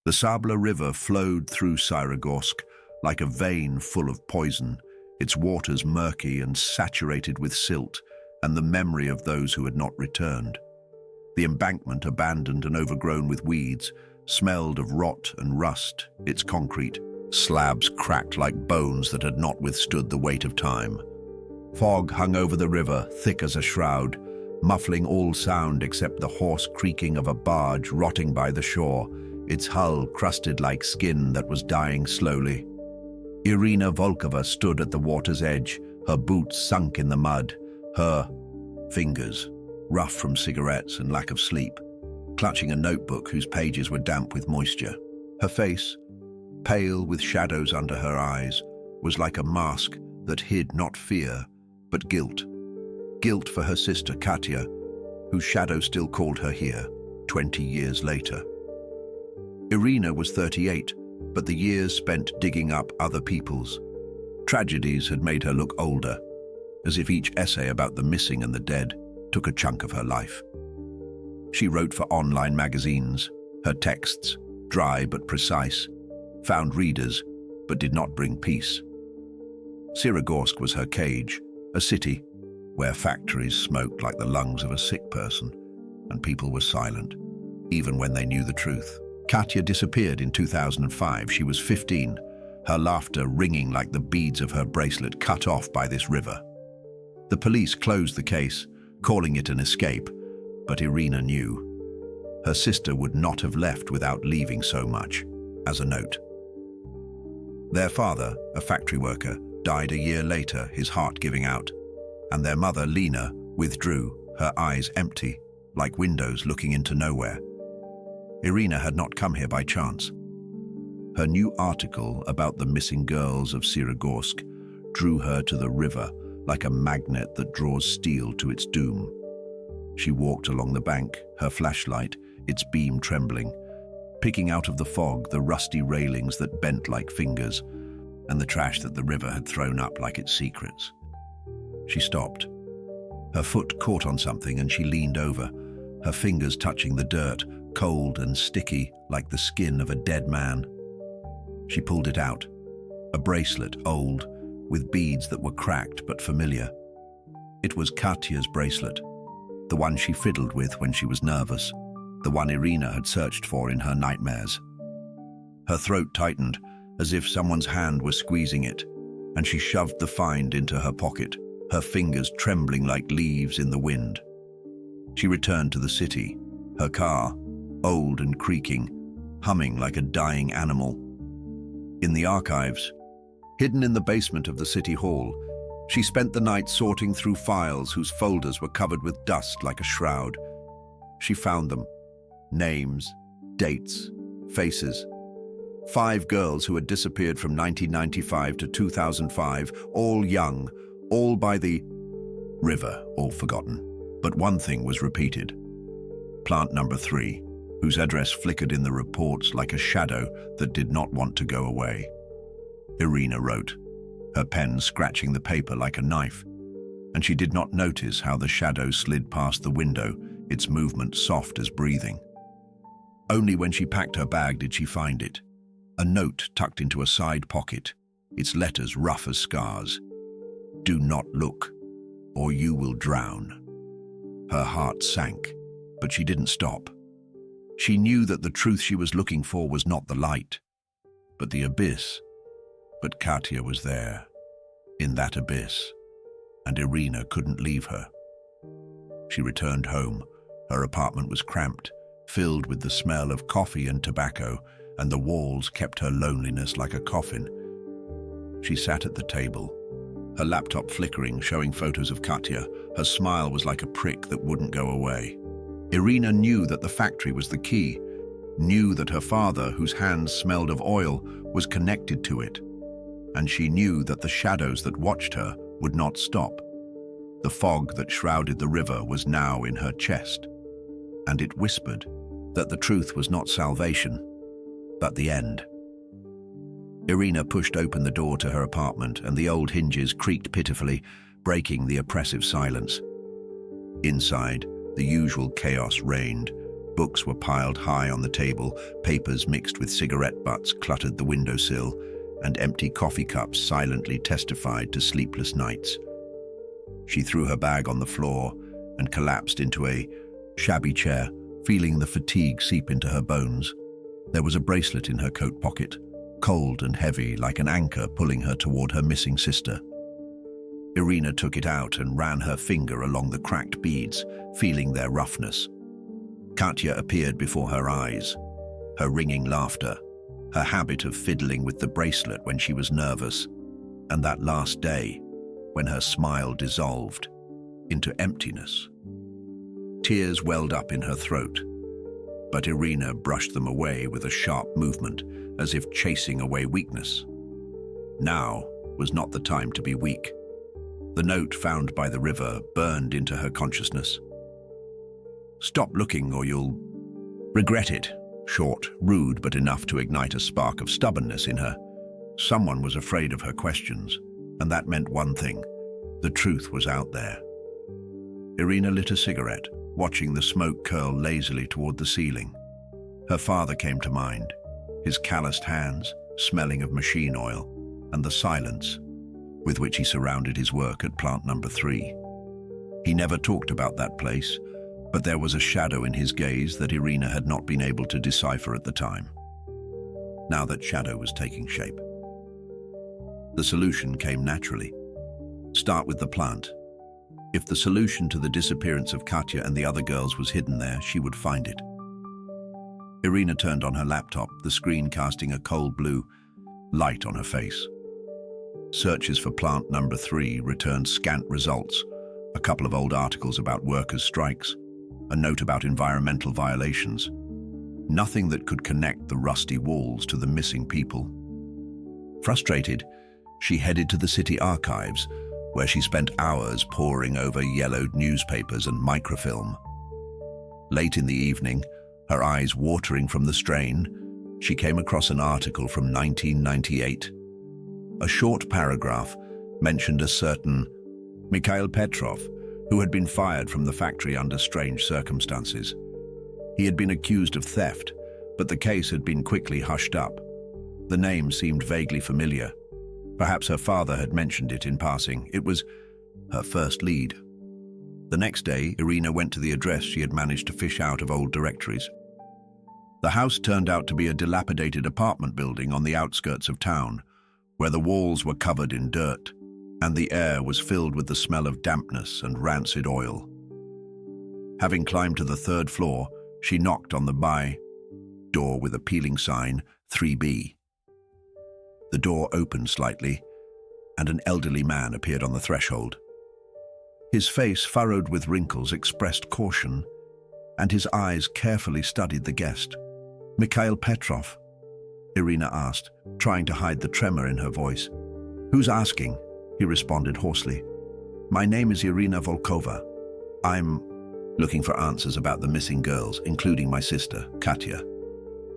The Sabla River flowed through Syragorsk like a vein full of poison, its waters murky and saturated with silt and the memory of those who had not returned. The embankment, abandoned and overgrown with weeds, smelled of rot and rust, its concrete slabs cracked like bones that had not withstood the weight of time. Fog hung over the river, thick as a shroud, muffling all sound except the hoarse creaking of a barge rotting by the shore, its hull crusted like skin that was dying slowly. Irina Volkova stood at the water's edge, her boots sunk in the mud, her fingers rough from cigarettes and lack of sleep, clutching a notebook whose pages were damp with moisture. Her face, pale with shadows under her eyes, was like a mask that hid not fear, but guilt. Guilt for her sister Katya, whose shadow still called her here, 20 years later. Irina was 38, but the years spent digging up other people's tragedies had made her look older, as if each essay about the missing and the dead took a chunk of her life. She wrote for online magazines. Her texts, dry but precise, found readers but did not bring peace. Syragorsk was her cage, a city where factories smoked like the lungs of a sick person, and people were silent, even when they knew the truth. Katya disappeared in 2005. She was 15, her laughter ringing like the beads of her bracelet cut off by this river. The police closed the case, calling it an escape, but Irina knew. Her sister would not have left without leaving so much as a note. Their father, a factory worker, died a year later, his heart giving out, and their mother, Lena, withdrew, her eyes empty, like windows looking into nowhere. Irina had not come here by chance. Her new article about the missing girls of Syragorsk drew her to the river like a magnet that draws steel to its doom. She walked along the bank, her flashlight, its beam trembling, picking out of the fog the rusty railings that bent like fingers and the trash that the river had thrown up like its secrets. She stopped. Her foot caught on something and she leaned over, her fingers touching the dirt, cold and sticky like the skin of a dead man. She pulled it out, a bracelet, old, with beads that were cracked but familiar. It was Katya's bracelet, the one she fiddled with when she was nervous, the one Irina had searched for in her nightmares. Her throat tightened, as if someone's hand was squeezing it, and she shoved the find into her pocket, her fingers trembling like leaves in the wind. She returned to the city, her car, old and creaking, humming like a dying animal. In the archives, hidden in the basement of the city hall, she spent the night sorting through files whose folders were covered with dust like a shroud. She found them. Names, dates, faces. 5 girls who had disappeared from 1995 to 2005, all young, all by the river, all forgotten. But one thing was repeated. Plant number 3, whose address flickered in the reports like a shadow that did not want to go away. Irina wrote, her pen scratching the paper like a knife, and she did not notice how the shadow slid past the window, its movement soft as breathing. Only when she packed her bag did she find it, a note tucked into a side pocket, its letters rough as scars. Do not look, or you will drown. Her heart sank, but she didn't stop. She knew that the truth she was looking for was not the light, but the abyss. But Katya was there, in that abyss, and Irina couldn't leave her. She returned home. Her apartment was cramped, filled with the smell of coffee and tobacco, and the walls kept her loneliness like a coffin. She sat at the table, her laptop flickering, showing photos of Katya. Her smile was like a prick that wouldn't go away. Irina knew that the factory was the key, knew that her father, whose hands smelled of oil, was connected to it. And she knew that the shadows that watched her would not stop. The fog that shrouded the river was now in her chest, and it whispered that the truth was not salvation, but the end. Irina pushed open the door to her apartment, and the old hinges creaked pitifully, breaking the oppressive silence. Inside, the usual chaos reigned. Books were piled high on the table, papers mixed with cigarette butts cluttered the windowsill, and empty coffee cups silently testified to sleepless nights. She threw her bag on the floor and collapsed into a shabby chair, feeling the fatigue seep into her bones. There was a bracelet in her coat pocket, cold and heavy like an anchor pulling her toward her missing sister. Irina took it out and ran her finger along the cracked beads, feeling their roughness. Katya appeared before her eyes, her ringing laughter, her habit of fiddling with the bracelet when she was nervous, and that last day, when her smile dissolved into emptiness. Tears welled up in her throat, but Irina brushed them away with a sharp movement, as if chasing away weakness. Now was not the time to be weak. The note found by the river burned into her consciousness. "Stop looking or you'll regret it." Short, rude, but enough to ignite a spark of stubbornness in her. Someone was afraid of her questions, and that meant one thing: the truth was out there. Irina lit a cigarette, watching the smoke curl lazily toward the ceiling. Her father came to mind, his calloused hands smelling of machine oil, and the silence with which he surrounded his work at plant number 3. He never talked about that place, but there was a shadow in his gaze that Irina had not been able to decipher at the time. Now that shadow was taking shape. The solution came naturally. Start with the plant. If the solution to the disappearance of Katya and the other girls was hidden there, she would find it. Irina turned on her laptop, the screen casting a cold blue light on her face. Searches for plant number 3 returned scant results, a couple of old articles about workers' strikes, a note about environmental violations. Nothing that could connect the rusty walls to the missing people. Frustrated, she headed to the city archives, where she spent hours poring over yellowed newspapers and microfilm. Late in the evening, her eyes watering from the strain, she came across an article from 1998. A short paragraph mentioned a certain Mikhail Petrov, who had been fired from the factory under strange circumstances. He had been accused of theft, but the case had been quickly hushed up. The name seemed vaguely familiar. Perhaps her father had mentioned it in passing. It was her first lead. The next day, Irina went to the address she had managed to fish out of old directories. The house turned out to be a dilapidated apartment building on the outskirts of town, where the walls were covered in dirt, and the air was filled with the smell of dampness and rancid oil. Having climbed to the 3rd floor, she knocked on the by door with a peeling sign, 3B. The door opened slightly, and an elderly man appeared on the threshold. His face, furrowed with wrinkles, expressed caution, and his eyes carefully studied the guest. "Mikhail Petrov?" Irina asked, trying to hide the tremor in her voice. "Who's asking?" he responded hoarsely. "My name is Irina Volkova. I'm looking for answers about the missing girls, including my sister, Katya.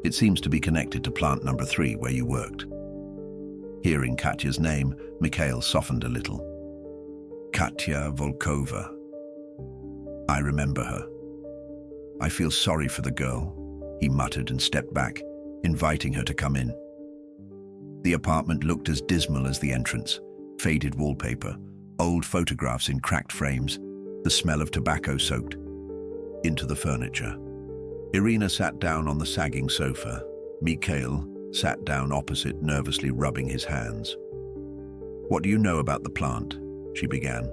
It seems to be connected to plant number 3 where you worked." Hearing Katya's name, Mikhail softened a little. "Katya Volkova. I remember her. I feel sorry for the girl," he muttered and stepped back, inviting her to come in. The apartment looked as dismal as the entrance. Faded wallpaper, old photographs in cracked frames, the smell of tobacco soaked into the furniture. Irina sat down on the sagging sofa. Mikhail sat down opposite, nervously rubbing his hands. "What do you know about the plant?" she began.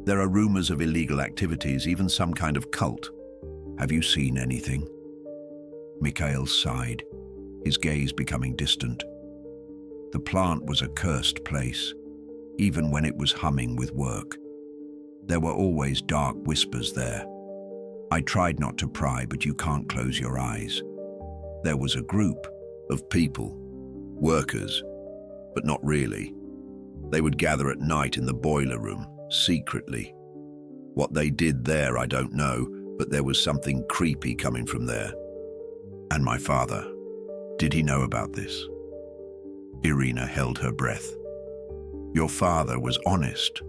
"There are rumors of illegal activities, even some kind of cult. Have you seen anything?" Mikhail sighed, his gaze becoming distant. The plant was a cursed place, even when it was humming with work. There were always dark whispers there. I tried not to pry, but you can't close your eyes. There was a group of people, workers, but not really. They would gather at night in the boiler room, secretly. What they did there, I don't know, but there was something creepy coming from there. And my father, did he know about this? Irina held her breath. Your father was honest.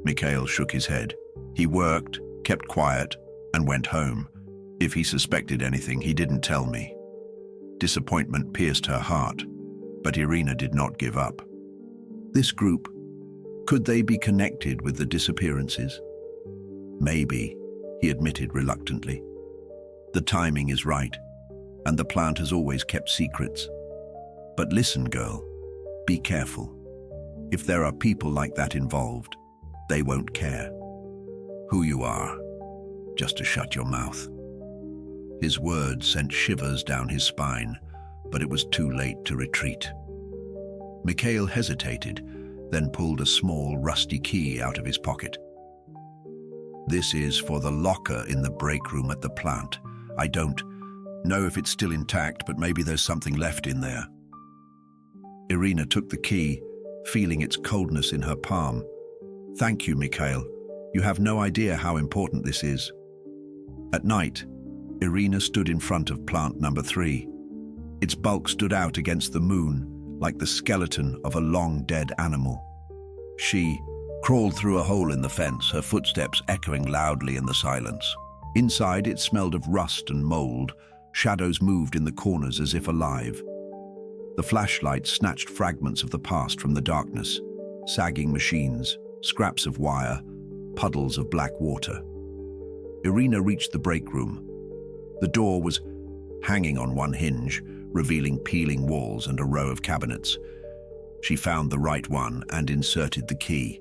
Mikhail shook his head. He worked, kept quiet, and went home. If he suspected anything, he didn't tell me. Disappointment pierced her heart, but Irina did not give up. This group, could they be connected with the disappearances? Maybe, he admitted reluctantly. The timing is right, and the plant has always kept secrets. But listen, girl, be careful. If there are people like that involved, they won't care who you are, just to shut your mouth. His words sent shivers down his spine, but it was too late to retreat. Mikhail hesitated, then pulled a small, rusty key out of his pocket. This is for the locker in the break room at the plant. I don't know if it's still intact, but maybe there's something left in there. Irina took the key, feeling its coldness in her palm. Thank you, Mikhail. You have no idea how important this is. At night, Irina stood in front of plant number 3. Its bulk stood out against the moon, like the skeleton of a long-dead animal. She crawled through a hole in the fence, her footsteps echoing loudly in the silence. Inside, it smelled of rust and mold. Shadows moved in the corners as if alive. The flashlight snatched fragments of the past from the darkness, sagging machines, scraps of wire, puddles of black water. Irina reached the break room. The door was hanging on one hinge, revealing peeling walls and a row of cabinets. She found the right one and inserted the key.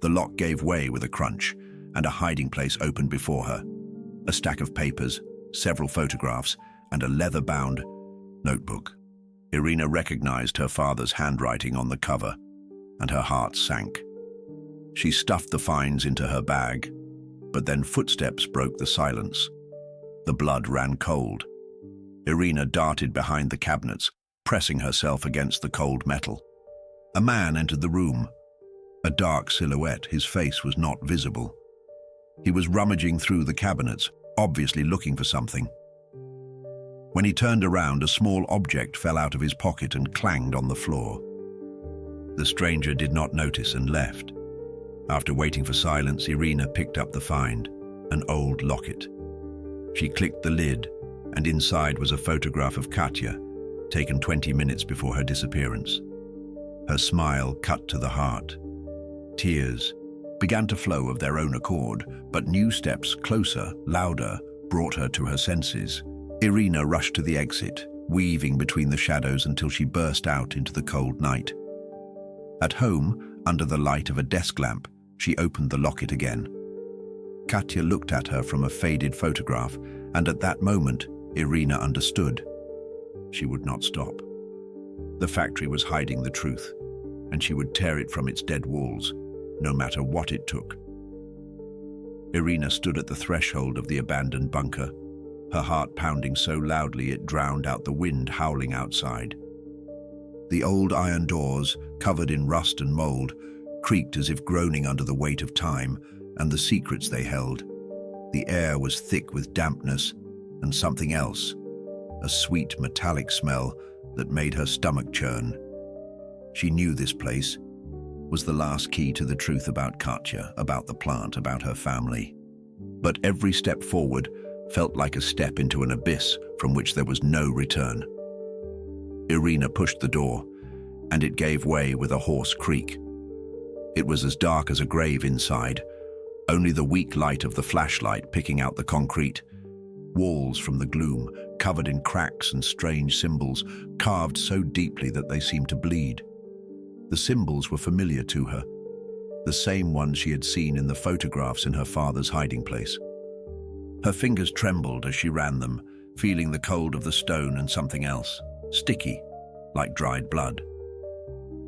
The lock gave way with a crunch, and a hiding place opened before her. A stack of papers, several photographs, and a leather-bound notebook. Irina recognized her father's handwriting on the cover, and her heart sank. She stuffed the finds into her bag, but then footsteps broke the silence. The blood ran cold. Irina darted behind the cabinets, pressing herself against the cold metal. A man entered the room. A dark silhouette, his face was not visible. He was rummaging through the cabinets, obviously looking for something. When he turned around, a small object fell out of his pocket and clanged on the floor. The stranger did not notice and left. After waiting for silence, Irina picked up the find, an old locket. She clicked the lid, and inside was a photograph of Katya, taken 20 minutes before her disappearance. Her smile cut to the heart. Tears began to flow of their own accord, but new steps, closer, louder, brought her to her senses. Irina rushed to the exit, weaving between the shadows until she burst out into the cold night. At home, under the light of a desk lamp, she opened the locket again. Katya looked at her from a faded photograph, and at that moment, Irina understood. She would not stop. The factory was hiding the truth, and she would tear it from its dead walls, no matter what it took. Irina stood at the threshold of the abandoned bunker, her heart pounding so loudly it drowned out the wind howling outside. The old iron doors, covered in rust and mold, creaked as if groaning under the weight of time and the secrets they held. The air was thick with dampness and something else, a sweet metallic smell that made her stomach churn. She knew this place was the last key to the truth about Katya, about the plant, about her family. But every step forward felt like a step into an abyss from which there was no return. Irina pushed the door, and it gave way with a hoarse creak. It was as dark as a grave inside, only the weak light of the flashlight picking out the concrete. Walls from the gloom, covered in cracks and strange symbols, carved so deeply that they seemed to bleed. The symbols were familiar to her, the same ones she had seen in the photographs in her father's hiding place. Her fingers trembled as she ran them, feeling the cold of the stone and something else, sticky, like dried blood.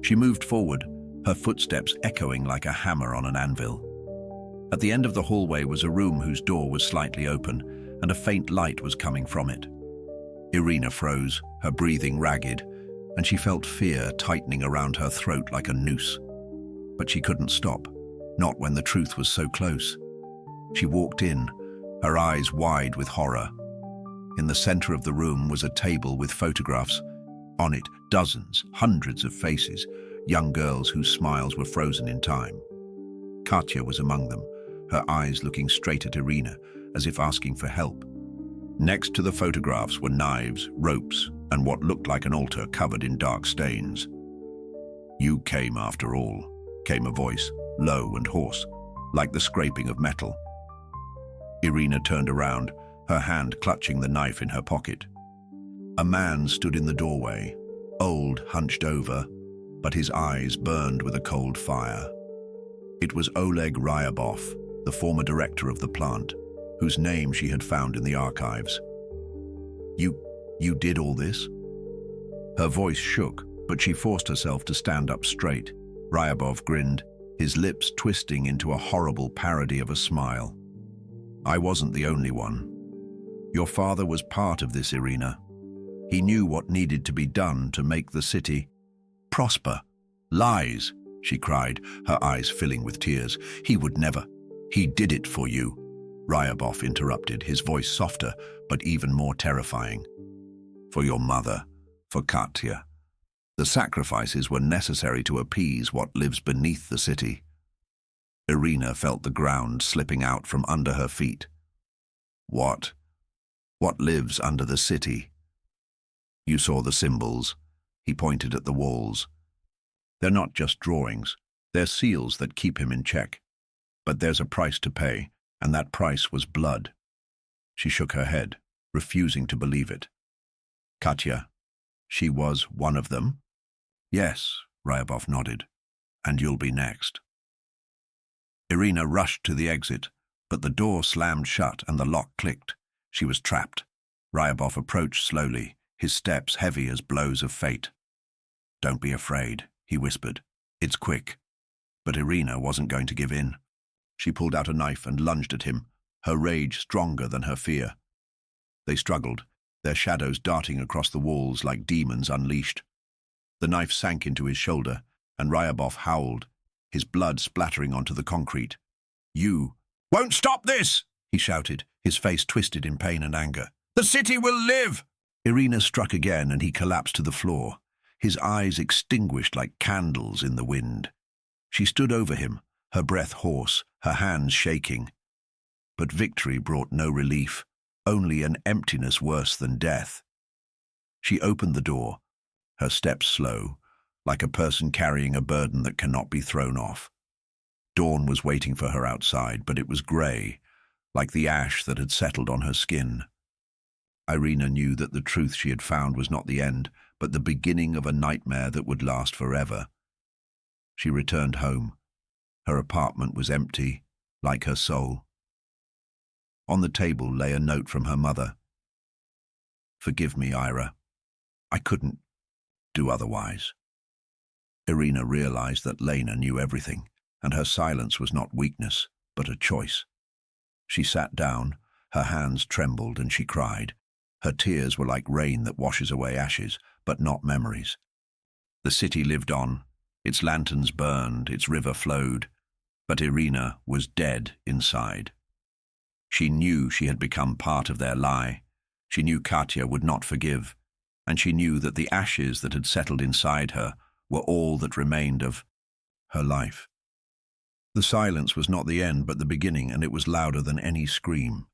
She moved forward, her footsteps echoing like a hammer on an anvil. At the end of the hallway was a room whose door was slightly open, and a faint light was coming from it. Irina froze, her breathing ragged, and she felt fear tightening around her throat like a noose. But she couldn't stop, not when the truth was so close. She walked in, her eyes wide with horror. In the center of the room was a table with photographs. On it, dozens, hundreds of faces, young girls whose smiles were frozen in time. Katya was among them, her eyes looking straight at Irina, as if asking for help. Next to the photographs were knives, ropes, and what looked like an altar covered in dark stains. "You came after all," came a voice, low and hoarse, like the scraping of metal. Irina turned around, her hand clutching the knife in her pocket. A man stood in the doorway, old, hunched over, but his eyes burned with a cold fire. It was Oleg Ryabov, the former director of the plant, whose name she had found in the archives. You did all this?" Her voice shook, but she forced herself to stand up straight. Ryabov grinned, his lips twisting into a horrible parody of a smile. "I wasn't the only one. Your father was part of this, Irina. He knew what needed to be done to make the city prosper." "Lies," she cried, her eyes filling with tears. "He would never. He did it for you." Ryabov interrupted, his voice softer, but even more terrifying. "For your mother, for Katya. The sacrifices were necessary to appease what lives beneath the city." Irina felt the ground slipping out from under her feet. What? What lives under the city?" "You saw the symbols." He pointed at the walls. "They're not just drawings. They're seals that keep him in check. But there's a price to pay, and that price was blood." She shook her head, refusing to believe it. "Katya, she was one of them?" "Yes," Ryabov nodded. "And you'll be next." Irina rushed to the exit, but the door slammed shut and the lock clicked. She was trapped. Ryabov approached slowly, his steps heavy as blows of fate. "Don't be afraid," he whispered. "It's quick." But Irina wasn't going to give in. She pulled out a knife and lunged at him, her rage stronger than her fear. They struggled, their shadows darting across the walls like demons unleashed. The knife sank into his shoulder, and Ryabov howled, his blood splattering onto the concrete. "You won't stop this!" he shouted, his face twisted in pain and anger. "The city will live!" Irina struck again, and he collapsed to the floor, his eyes extinguished like candles in the wind. She stood over him, her breath hoarse, her hands shaking. But victory brought no relief, only an emptiness worse than death. She opened the door, her steps slow, like a person carrying a burden that cannot be thrown off. Dawn was waiting for her outside, but it was grey, like the ash that had settled on her skin. Irina knew that the truth she had found was not the end, but the beginning of a nightmare that would last forever. She returned home. Her apartment was empty, like her soul. On the table lay a note from her mother. "Forgive me, Ira. I couldn't do otherwise." Irina realized that Lena knew everything, and her silence was not weakness, but a choice. She sat down, her hands trembled, and she cried. Her tears were like rain that washes away ashes, but not memories. The city lived on, its lanterns burned, its river flowed, but Irina was dead inside. She knew she had become part of their lie. She knew Katya would not forgive, and she knew that the ashes that had settled inside her were all that remained of her life. The silence was not the end but the beginning, and it was louder than any scream.